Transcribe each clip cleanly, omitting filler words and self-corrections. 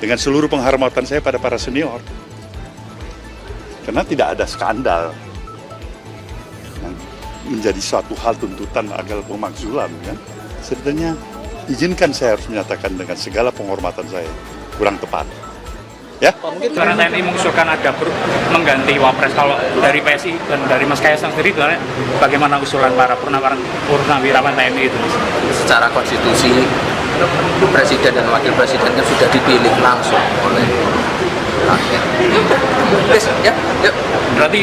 dengan seluruh penghormatan saya pada para senior. Karena tidak ada skandal yang menjadi suatu hal tuntutan agar pemakzulan kan. Sebenarnya izinkan saya harus menyatakan dengan segala penghormatan saya kurang tepat. Ya. Mungkin karena TNI mengusulkan ada mengganti Wapres, kalau dari PSI dan dari Mas Kaisang sendiri bagaimana usulan para purnawirawan TNI itu? Secara konstitusi presiden dan wakil presiden kan sudah dipilih langsung oleh rakyat. Ya. Berarti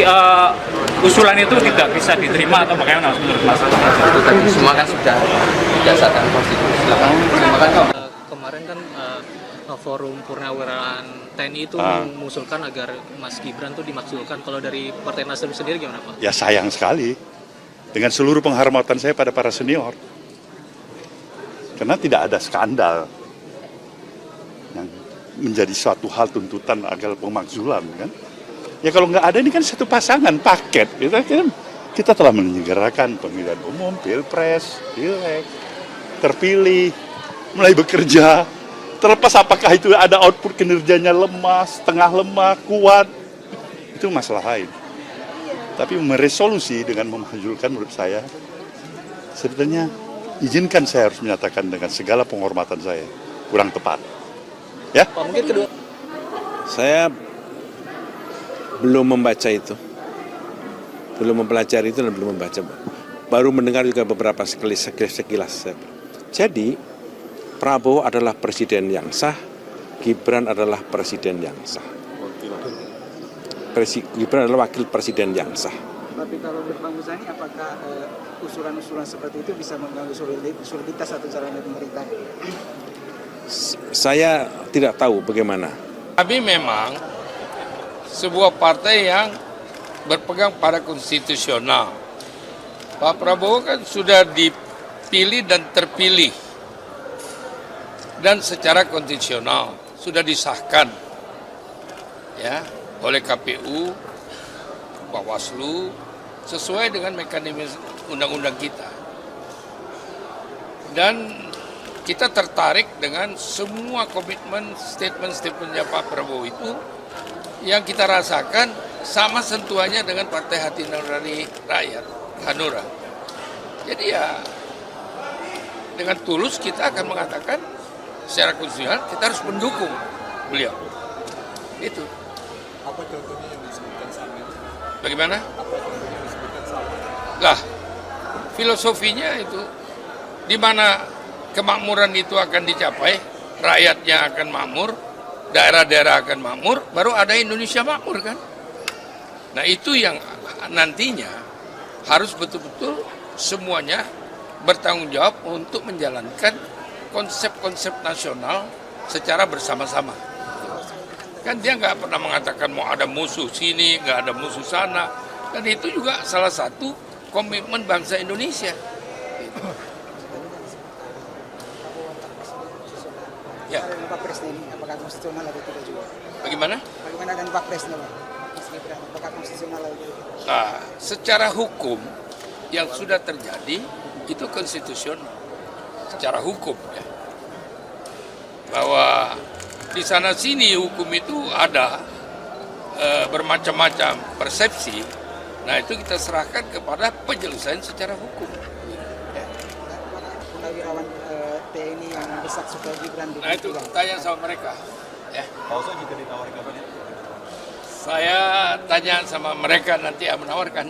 Usulan itu tidak bisa diterima atau bagaimana menurut Mas? Itu tadi semua kan sudah berdasarkan konstitusi. Silakan. Kemarin kan forum purnawirawan TNI itu mengusulkan agar Mas Gibran tuh dimakzulkan. Kalau dari Partai Nasdem sendiri gimana Pak? Ya sayang sekali, dengan seluruh penghormatan saya pada para senior, karena tidak ada skandal yang menjadi suatu hal tuntutan agar pemakzulan kan. Ya kalau nggak ada, ini kan satu pasangan paket. Kita telah menyelenggarakan pemilihan umum, pilpres, pileg, terpilih, mulai bekerja. Terlepas apakah itu ada output kinerjanya lemah, setengah lemah, kuat, itu masalah lain. Tapi meresolusi dengan memajulkan menurut saya, sebenarnya izinkan saya harus menyatakan dengan segala penghormatan saya kurang tepat. Ya? Mungkin kedua. Saya belum membaca itu, belum mempelajari itu dan belum membaca. Baru mendengar juga beberapa sekilas. Jadi Prabowo adalah presiden yang sah, Gibran adalah presiden yang sah. Gibran adalah wakil presiden yang sah. Tapi kalau menurut Bang Muzani, apakah usulan-usulan seperti itu bisa mengganggu soliditas atau jalannya pemerintah? Saya tidak tahu bagaimana. Kami memang sebuah partai yang berpegang pada konstitusional. Pak Prabowo kan sudah dipilih dan terpilih, dan secara konstitusional sudah disahkan ya oleh KPU, Bawaslu, sesuai dengan mekanisme undang-undang kita. Dan kita tertarik dengan semua komitmen statement-statementnya Pak Prabowo itu, yang kita rasakan sama sentuhannya dengan Partai Hati Nurani Rakyat, Hanura. Jadi ya dengan tulus kita akan mengatakan secara konstitusional kita harus mendukung beliau. Itu. Apa contohnya yang disebutkan sama? Bagaimana? Apa contohnya yang disebutkan sama? Lah, filosofinya itu di mana kemakmuran itu akan dicapai, rakyatnya akan makmur, daerah-daerah akan makmur, baru ada Indonesia makmur kan. Nah itu yang nantinya harus betul-betul semuanya bertanggung jawab untuk menjalankan konsep-konsep nasional secara bersama-sama. Kan dia nggak pernah mengatakan mau ada musuh sini, nggak ada musuh sana. Dan itu juga salah satu komitmen bangsa Indonesia. Ya. Pak Presiden, apakah konstitusional atau tidak juga? Bagaimana? Bagaimana dengan Pak Presiden, Pak? Apakah konstitusional atau tidak? Nah, secara hukum yang sudah terjadi itu konstitusional. Secara hukum ya. Bahwa di sana sini hukum itu ada bermacam-macam persepsi. Nah, itu kita serahkan kepada penyelesaian secara hukum. Purnawirawan TNI yang mendesak supaya Gibran Nah itu tanya sama mereka. Ya. Pak Oso juga ditawari kapan ya? Saya tanya sama mereka nanti yang menawarkan.